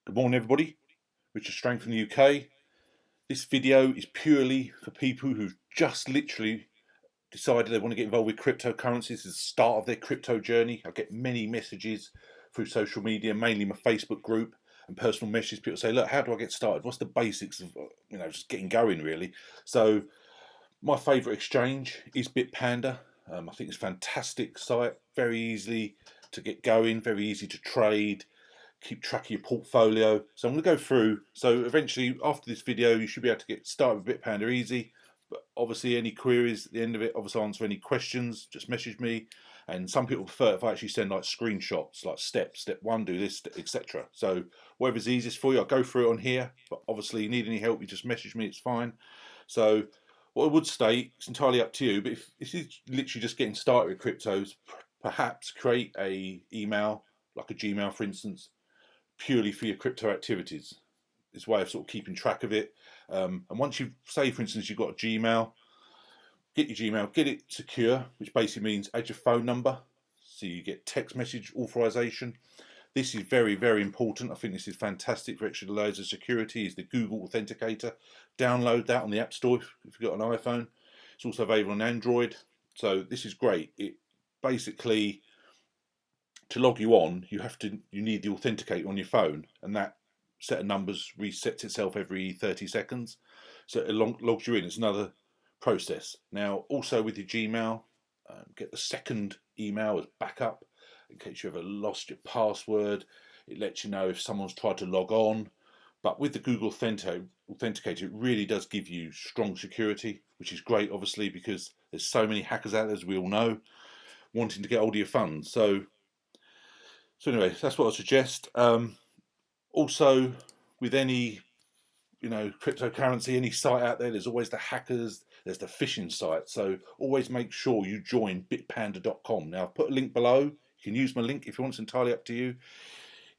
Good morning, everybody. Richard Strang from the UK. This video is purely for people who've just literally decided they want to get involved with cryptocurrencies. This is the start of their crypto journey. I get many messages through social media, mainly my Facebook group and personal messages. People say, look, how do I get started? What's the basics of just getting going, really? So my favourite exchange is Bitpanda. I think it's a fantastic site, very easy to get going, very easy to trade, keep track of your portfolio. So I'm going to go through. So eventually, after this video, you should be able to get started with Bitpanda easy. But obviously, any queries at the end of it, obviously answer any questions, just message me. And some people prefer if I actually send like screenshots, like step 1, do this, etc. So whatever's easiest for you, I'll go through it on here. But obviously, you need any help, you just message me, it's fine. So what I would state, it's entirely up to you, but if this is literally just getting started with cryptos, perhaps create a email, like a Gmail for instance, purely for your crypto activities. It's a way of sort of keeping track of it. And once you've, say for instance, you've got a Gmail, get your Gmail, get it secure, which basically means add your phone number, so you get text message authorization. This is very, very important. I think this is fantastic for extra layers of security. Is the Google Authenticator. Download that on the App Store if you've got an iPhone. It's also available on Android. So this is great. It basically, to log you on, you need the authenticator on your phone, and that set of numbers resets itself every 30 seconds. So it logs you in. It's another process. Now, also with your Gmail, get the second email as backup in case you ever lost your password. It lets you know if someone's tried to log on. But with the Google Authenticator, it really does give you strong security, which is great, obviously, because there's so many hackers out there, as we all know, wanting to get hold of your funds. So anyway, that's what I suggest. Also, with any cryptocurrency, any site out there, there's always the hackers, there's the phishing site. So always make sure you join bitpanda.com. Now, I've put a link below. You can use my link if you want. It's entirely up to you.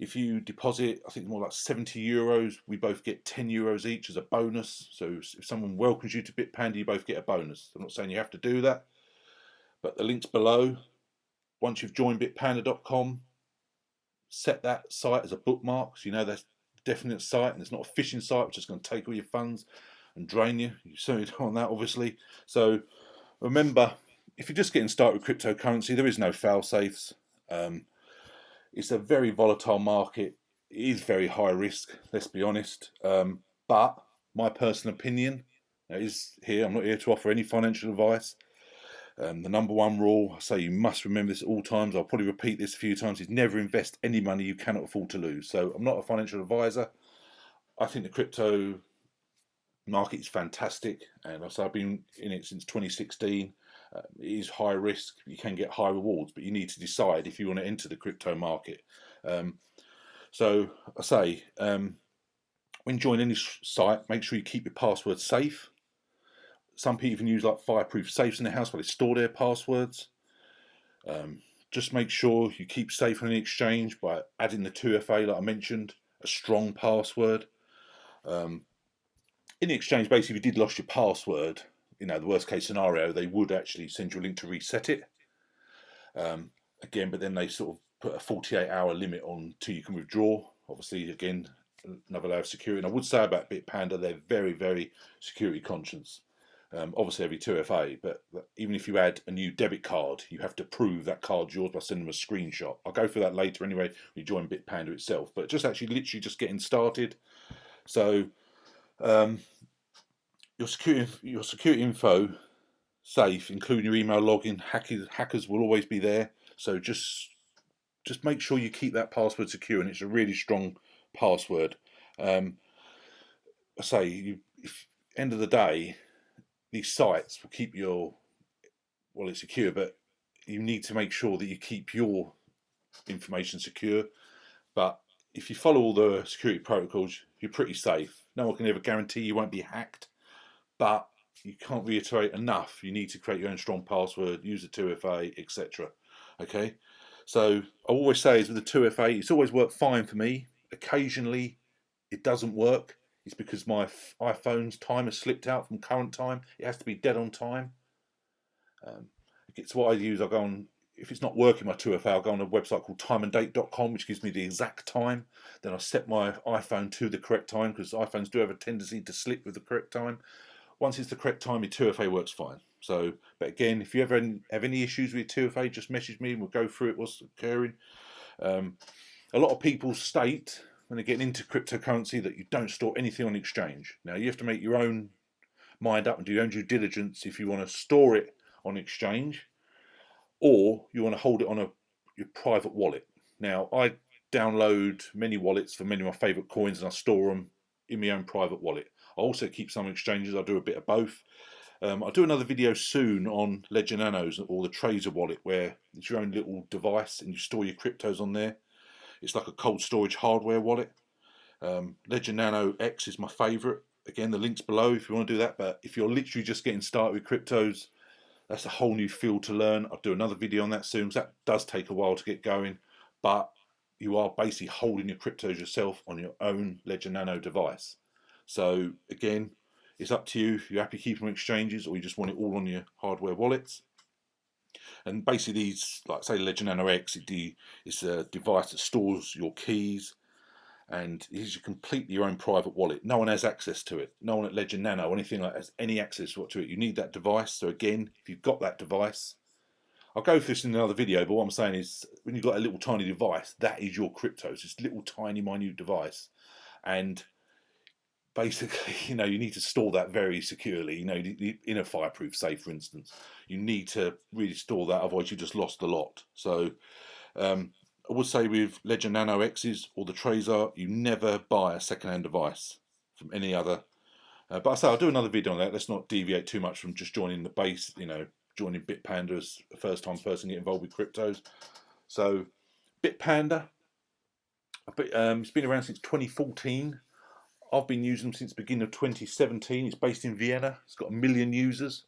If you deposit, I think more like €70, we both get €10 each as a bonus. So if someone welcomes you to Bitpanda, you both get a bonus. I'm not saying you have to do that, but the link's below. Once you've joined bitpanda.com, set that site as a bookmark, so you know that's a definite site and it's not a phishing site which is going to take all your funds and drain you. You certainly don't want that, obviously. So remember, if you're just getting started with cryptocurrency, there is no fail safes. It's a very volatile market. It is very high risk, let's be honest. But my personal opinion is here. I'm not here to offer any financial advice. The number one rule, I say you must remember this at all times, I'll probably repeat this a few times, is never invest any money you cannot afford to lose. So I'm not a financial advisor. I think the crypto market is fantastic, and I've been in it since 2016. It is high risk. You can get high rewards, but you need to decide if you want to enter the crypto market. So I say, when joining any site, make sure you keep your password safe. Some people even use like fireproof safes in the house where they store their passwords. Just make sure you keep safe on the exchange by adding the 2FA, like I mentioned, a strong password. In the exchange, basically, if you did lost your password, the worst case scenario, they would actually send you a link to reset it. Again, but then they sort of put a 48-hour limit on till you can withdraw. Obviously, again, another layer of security. And I would say about Bitpanda, they're very, very security conscious. Obviously every 2FA, but even if you add a new debit card, you have to prove that card's yours by sending them a screenshot. I'll go through that later anyway when you join Bitpanda itself, but just actually literally just getting started. So your security info safe, including your email login. Hackers will always be there, so just make sure you keep that password secure, and it's a really strong password. I say, end of the day, these sites will keep your wallet secure, but you need to make sure that you keep your information secure. But if you follow all the security protocols, you're pretty safe. No one can ever guarantee you won't be hacked, but you can't reiterate enough. You need to create your own strong password, use a 2FA, etc. Okay, so I always say is with the 2FA, it's always worked fine for me. Occasionally, it doesn't work. It's because my iPhone's time has slipped out from current time. It has to be dead on time. It's what I use. I go on if it's not working, my 2FA, I'll go on a website called timeanddate.com, which gives me the exact time. Then I set my iPhone to the correct time, because iPhones do have a tendency to slip with the correct time. Once it's the correct time, your 2FA works fine. So, but again, if you ever have any issues with 2FA, just message me and we'll go through it, what's occurring. A lot of people state when they're getting into cryptocurrency that you don't store anything on the exchange. Now, you have to make your own mind up and do your own due diligence if you want to store it on exchange, or you want to hold it on your private wallet. Now, I download many wallets for many of my favourite coins and I store them in my own private wallet. I also keep some exchanges. I do a bit of both. I'll do another video soon on Ledger Nanos or the Tracer wallet, where it's your own little device and you store your cryptos on there. It's like a cold storage hardware wallet. Ledger Nano X is my favourite. Again, the link's below if you want to do that. But if you're literally just getting started with cryptos, that's a whole new field to learn. I'll do another video on that soon, because that does take a while to get going. But you are basically holding your cryptos yourself on your own Ledger Nano device. So again, it's up to you if you're happy keeping exchanges or you just want it all on your hardware wallets. And basically these, like say Ledger Nano X, it's a device that stores your keys, and it is completely your own private wallet. No one has access to it. No one at Ledger Nano or anything like that has any access to it. You need that device. So again, if you've got that device, I'll go through this in another video, but what I'm saying is, when you've got a little tiny device, that is your cryptos. This little tiny minute device. And basically, you need to store that very securely. In a fireproof safe, for instance, you need to really store that, otherwise you just lost a lot. So I would say with Ledger Nano X's or the Tracer, you never buy a second-hand device from any other. But I say I'll do another video on that. Let's not deviate too much from just joining the base, joining Bitpanda as a first-time person getting involved with cryptos. So Bitpanda, it's been around since 2014. I've been using them since the beginning of 2017. It's based in Vienna. It's got 1 million users.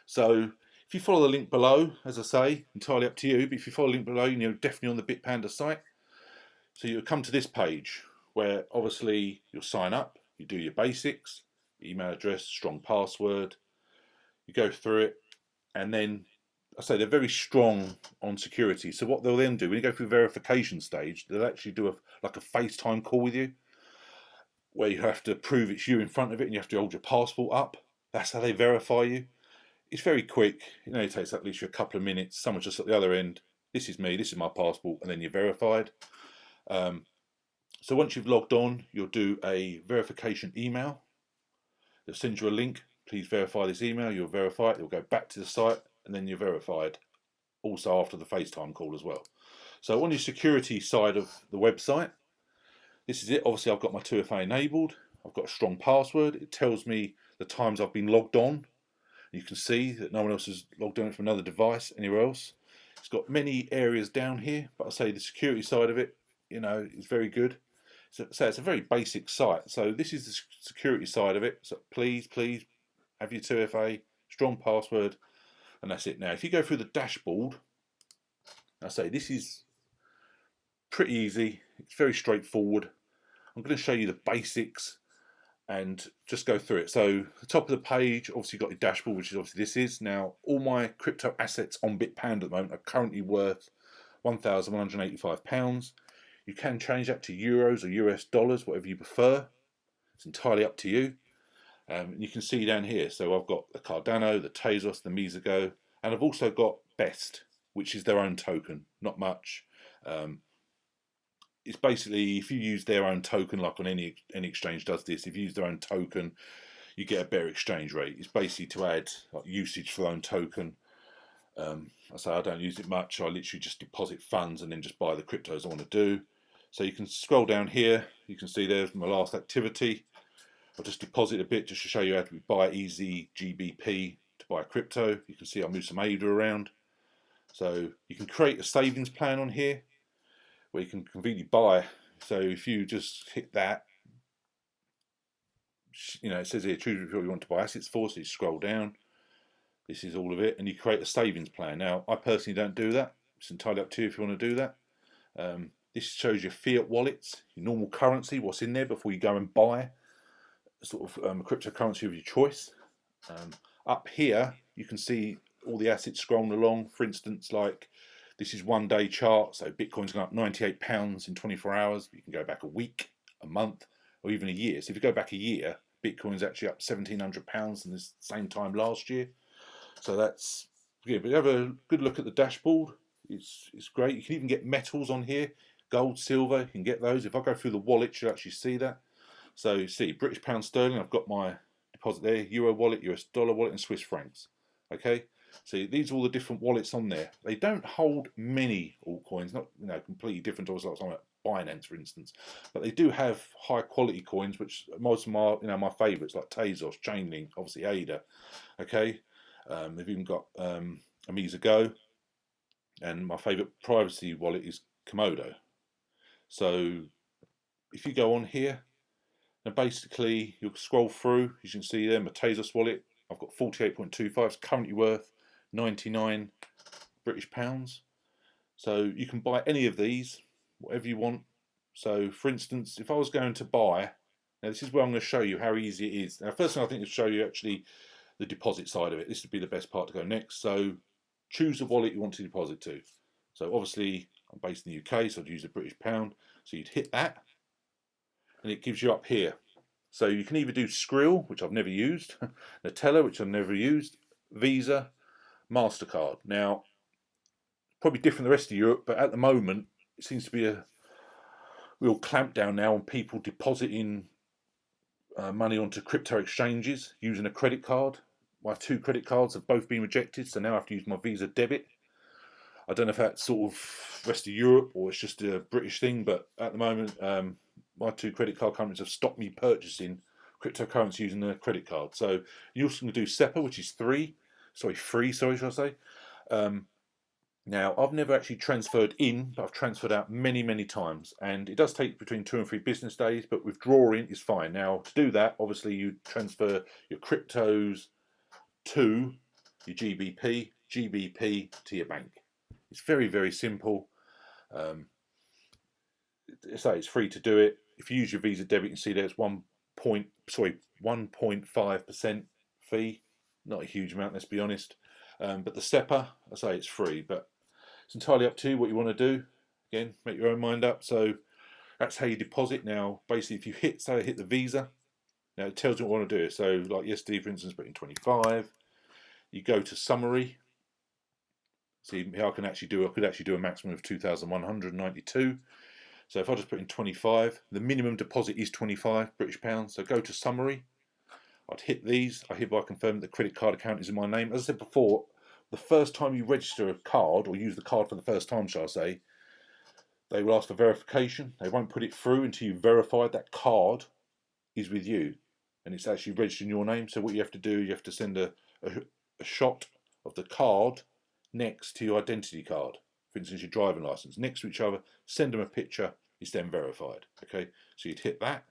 So if you follow the link below, as I say, entirely up to you, but if you follow the link below, definitely on the Bitpanda site. So you'll come to this page where obviously you'll sign up, you do your basics, email address, strong password, you go through it, and then I say they're very strong on security. So what they'll then do, when you go through the verification stage, they'll actually do like a FaceTime call with you, where you have to prove it's you in front of it and you have to hold your passport up. That's how they verify you. It's very quick. It takes at least a couple of minutes. Someone's just at the other end. This is me, this is my passport, and then you're verified. So once you've logged on, you'll do a verification email. They'll send you a link. Please verify this email. You'll verify it. You'll go back to the site, and then you're verified. Also after the FaceTime call as well. So on your security side of the website, this is it. Obviously, I've got my 2FA enabled. I've got a strong password. It tells me the times I've been logged on. You can see that no one else has logged on from another device anywhere else. It's got many areas down here, but I say the security side of it, is very good. So it's a very basic site. So this is the security side of it. So please have your 2FA, strong password, and that's it. Now, if you go through the dashboard, I say this is pretty easy. It's very straightforward. I'm going to show you the basics and just go through it. So the top of the page, obviously you've got your dashboard, which is obviously this is. Now, all my crypto assets on Bitpanda at the moment are currently worth £1,185. You can change that to euros or US dollars, whatever you prefer. It's entirely up to you. You can see down here, so I've got the Cardano, the Tezos, the Mizago, and I've also got BEST, which is their own token. Not much. It's basically, if you use their own token, like on any exchange does this, if you use their own token, you get a better exchange rate. It's basically to add like usage for their own token. I say I don't use it much. I literally just deposit funds and then just buy the cryptos I want to do. So you can scroll down here. You can see there's my last activity. I'll just deposit a bit just to show you how to buy easy GBP to buy crypto. You can see I'll move some ADA around. So you can create a savings plan on here where you can conveniently buy. So if you just hit that, it says here choose what you want to buy assets for. So you scroll down. This is all of it, and you create a savings plan. Now, I personally don't do that. It's entirely up to you if you want to do that. This shows your fiat wallets, your normal currency, what's in there before you go and buy a sort of cryptocurrency of your choice. Up here, you can see all the assets scrolling along. For instance, like This is 1 day chart, so Bitcoin's gone up £98 in 24 hours. You can go back a week, a month, or even a year. So if you go back a year, Bitcoin's actually up £1,700 in the same time last year. So that's, yeah, but have a good look at the dashboard. It's great. You can even get metals on here, gold, silver, you can get those. If I go through the wallet, you'll actually see that. So you see British pound sterling, I've got my deposit there, Euro wallet, US dollar wallet, and Swiss francs. Okay, so these are all the different wallets on there. They don't hold many altcoins, not completely different to something like Binance, for instance, but they do have high quality coins, which most of my my favourites like Tezos, Chainlink, obviously ADA. Okay, they've even got Visa Go, and my favourite privacy wallet is Komodo. So if you go on here, and basically you'll scroll through, you can see there my Tezos wallet. I've got 48.25. It's currently worth 99 British pounds. So you can buy any of these, whatever you want. So for instance, if I was going to buy, now this is where I'm going to show you how easy it is. Now first thing I think is show you actually the deposit side of it. This would be the best part to go next. So choose the wallet you want to deposit to. So obviously I'm based in the UK, so I'd use the British pound. So you'd hit that, and it gives you up here. So you can either do Skrill, which I've never used, Nutella, which I've never used, Visa, MasterCard. Now, probably different than the rest of Europe, but at the moment, it seems to be a real clampdown now on people depositing money onto crypto exchanges using a credit card. My 2 credit cards have both been rejected, so now I have to use my Visa Debit. I don't know if that's sort of rest of Europe or it's just a British thing, but at the moment, my 2 credit card companies have stopped me purchasing cryptocurrency using a credit card. So you also can do SEPA, which is free, should I say. Now, I've never actually transferred in, but I've transferred out many, many times. And it does take between 2 and 3 business days, but withdrawing is fine. Now, to do that, obviously you transfer your cryptos to your GBP to your bank. It's very, very simple. It's free to do it. If you use your Visa Debit, you can see there it's 1.5% fee. Not a huge amount, let's be honest. But the SEPA, I say it's free, but it's entirely up to you what you want to do. Again, make your own mind up. So that's how you deposit. Now, basically, if you hit the Visa, now it tells you what I want to do. So, like yesterday, for instance, put in 25. You go to summary. See how I could actually do a maximum of 2,192. So if I just put in 25, the minimum deposit is 25 British pounds. So go to summary. I'd hit these. I hereby confirm that the credit card account is in my name. As I said before, the first time you register a card or use the card for the first time, shall I say, they will ask for verification. They won't put it through until you've verified that card is with you and it's actually registered in your name. So what you have to do, you have to send a shot of the card next to your identity card. For instance, your driving license, next to each other, send them a picture, it's then verified. Okay, so you'd hit that.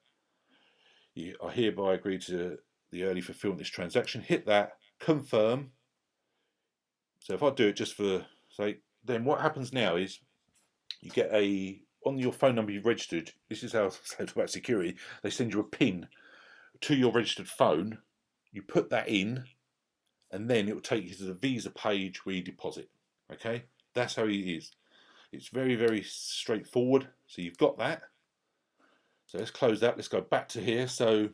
I hereby agree to the early fulfillment of this transaction. Hit that, confirm. So if I do it just for sake, then what happens now is you get on your phone number you've registered. This is how I talk about security. They send you a PIN to your registered phone. You put that in, and then it will take you to the Visa page where you deposit. Okay. That's how it is. It's very, very straightforward. So you've got that. So let's close that. Let's go back to here. So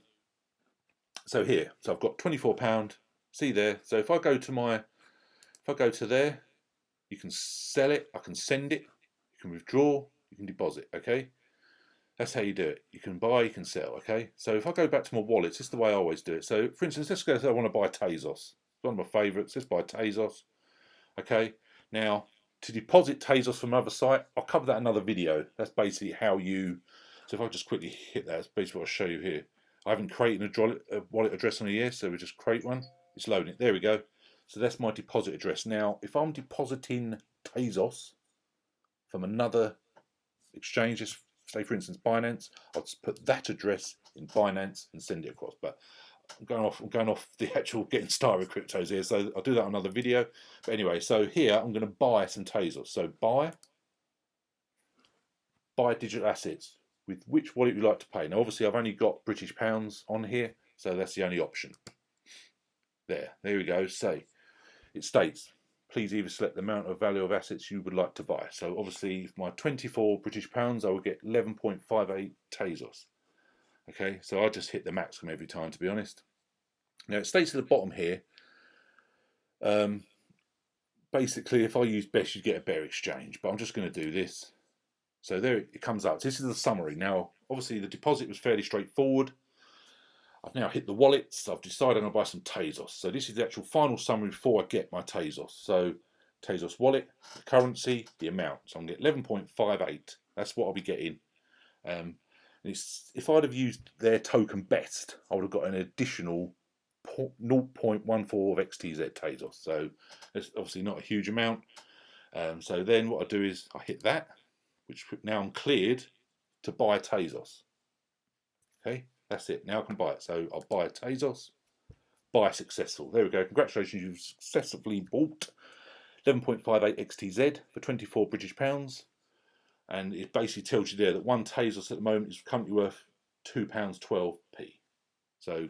here. So I've got £24. See there. So if I go to there, you can sell it. I can send it. You can withdraw. You can deposit. Okay. That's how you do it. You can buy. You can sell. Okay. So if I go back to my wallets, this is the way I always do it. So for instance, let's go. So I want to buy Tezos. It's one of my favourites. Let's buy Tezos. Okay. Now, to deposit Tezos from another site, I'll cover that in another video. That's basically how you. So if I just quickly hit that, that's basically what I'll show you here. I haven't created a wallet address on here, so we just create one. It's loading it. There we go. So that's my deposit address. Now, if I'm depositing Tezos from another exchange, just say for instance Binance, I'll just put that address in Binance and send it across. But I'm going off the actual getting started with cryptos here, so I'll do that on another video. But anyway, so here I'm going to buy some Tezos. So buy digital assets with which wallet you like to pay. Now obviously I've only got British pounds on here, so that's the only option. There we go. Say it states please either select the amount of value of assets you would like to buy. So obviously, for my 24 British pounds, I would get 11.58 Tezos. Okay, so I just hit the maximum every time, to be honest. Now it states at the bottom here, basically if I use best, you get a better exchange, but I'm just going to do this. So there it comes up. This is the summary. Now, obviously the deposit was fairly straightforward. I've now hit the wallets. I've decided I'm going to buy some Tezos. So this is the actual final summary before I get my Tezos. So Tezos wallet, the currency, the amount. So I'm going to get 11.58. That's what I'll be getting. If I'd have used their token best, I would have got an additional 0.14 of XTZ Tezos. So it's obviously not a huge amount. So then what I do is I hit that, which now I'm cleared to buy Tezos. Okay, that's it. Now I can buy it. So I'll buy a Tezos. Buy successful. There we go. Congratulations, you've successfully bought 11.58 XTZ for 24 British pounds. And it basically tells you there that one Tezos at the moment is currently worth £2.12p. So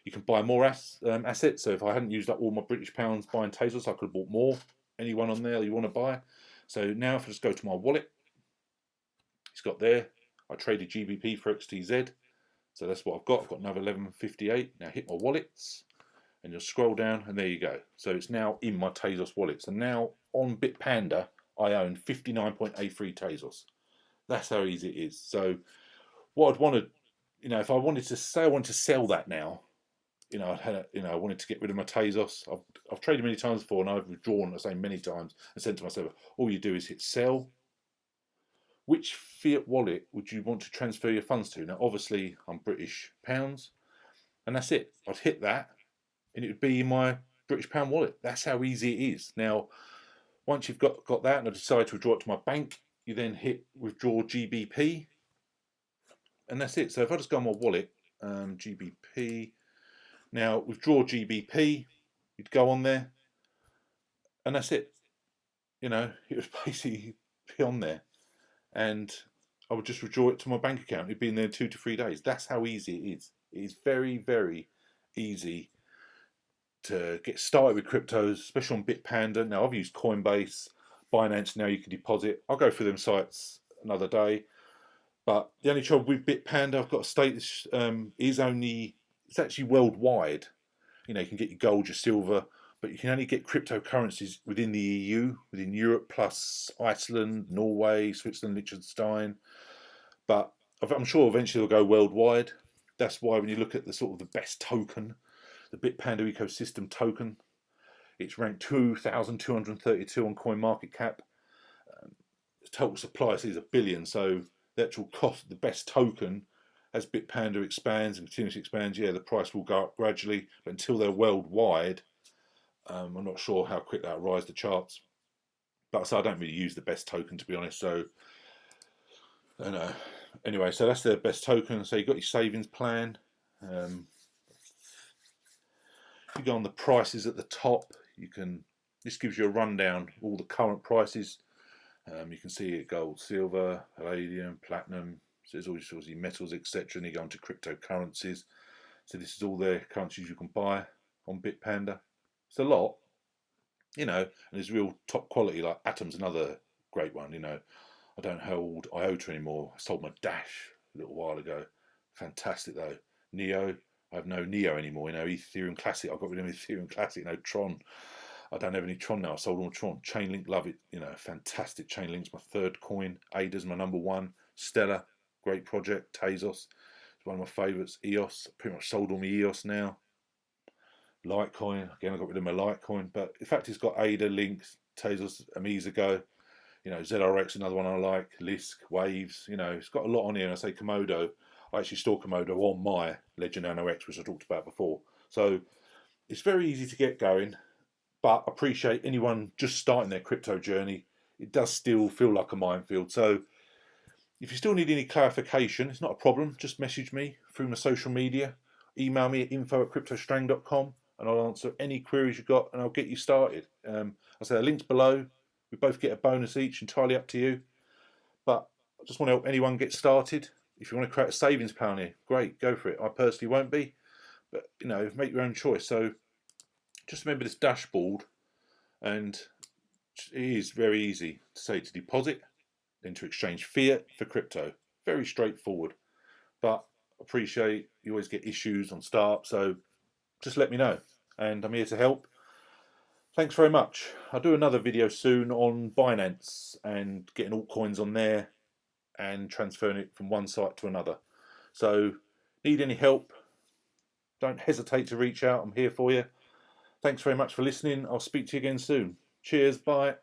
you can buy more assets. So if I hadn't used up all my British pounds buying Tezos, I could have bought more. Anyone on there you want to buy. So now if I just go to my wallet, it's got there. I traded GBP for XTZ. So that's what I've got. I've got another 11.58. Now hit my wallets and you'll scroll down and there you go. So it's now in my Tezos wallet. So now on Bitpanda, I own 59.83 Tezos. That's how easy it is. So what I'd want to, if I wanted to say I want to sell that now, I wanted to get rid of my Tezos. I've traded many times before and I've withdrawn, I say many times, and said to myself, all you do is hit sell. Which fiat wallet would you want to transfer your funds to? Now, obviously, I'm British pounds, and that's it. I'd hit that, and it would be in my British pound wallet. That's how easy it is. Now, once you've got that, and I decide to withdraw it to my bank, you then hit withdraw GBP, and that's it. So if I just go on my wallet, GBP, now withdraw GBP, you'd go on there, and that's it. It was basically be on there. And I would just withdraw it to my bank account. It'd be in there 2 to 3 days. That's how easy it is. It is very, very easy to get started with cryptos, especially on Bitpanda. Now, I've used Coinbase, Binance, now you can deposit. I'll go through them sites another day. But the only trouble with Bitpanda, I've got to state this, it's actually worldwide. You can get your gold, your silver, but you can only get cryptocurrencies within the EU, within Europe, plus Iceland, Norway, Switzerland, Liechtenstein. But I'm sure eventually they'll go worldwide. That's why when you look at the sort of the best token, the Bitpanda ecosystem token, it's ranked 2,232 on CoinMarketCap. The total supply is a billion, so the actual cost, the best token, as Bitpanda expands and continuously expands, the price will go up gradually, but until they're worldwide, I'm not sure how quick that'll rise the charts. But I don't really use the best token, to be honest. So, anyway, so that's the best token. So you've got your savings plan. If you go on the prices at the top, this gives you a rundown of all the current prices. You can see it: gold, silver, palladium, platinum. So there's all sorts of metals, etc. And you go into cryptocurrencies. So this is all the currencies you can buy on Bitpanda. It's a lot, and it's real top quality. Like Atom's another great one. I don't hold IOTA anymore. I sold my Dash a little while ago. Fantastic though. Neo, I have no Neo anymore. Ethereum Classic, I got rid of Ethereum Classic. Tron, I don't have any Tron now. I sold all Tron. Chainlink, love it. Fantastic. Chainlink's my third coin. ADA's my number one. Stellar, great project. Tezos, it's one of my favourites. EOS, pretty much sold all my EOS now. Litecoin, again, I got rid of my Litecoin, but in fact, it's got ADA, Link, Tezos, Amiza Go, ZRX, another one I like, Lisk, Waves, it's got a lot on here. And I say Komodo, I actually store Komodo on my Ledger Nano X, which I talked about before. So it's very easy to get going, but I appreciate anyone just starting their crypto journey. It does still feel like a minefield. So if you still need any clarification, it's not a problem. Just message me through my social media, email me at info@cryptostrang.com. and I'll answer any queries you've got and I'll get you started. I'll say the link's below. We both get a bonus each, entirely up to you. But I just want to help anyone get started. If you want to create a savings plan here, great, go for it. I personally won't be, but make your own choice. So just remember this dashboard. And it is very easy to say to deposit, then to exchange fiat for crypto. Very straightforward. But I appreciate you always get issues on start, so just let me know. And I'm here to help. Thanks very much. I'll do another video soon on Binance and getting altcoins on there and transferring it from one site to another. So, need any help, don't hesitate to reach out. I'm here for you. Thanks very much for listening. I'll speak to you again soon. Cheers, bye.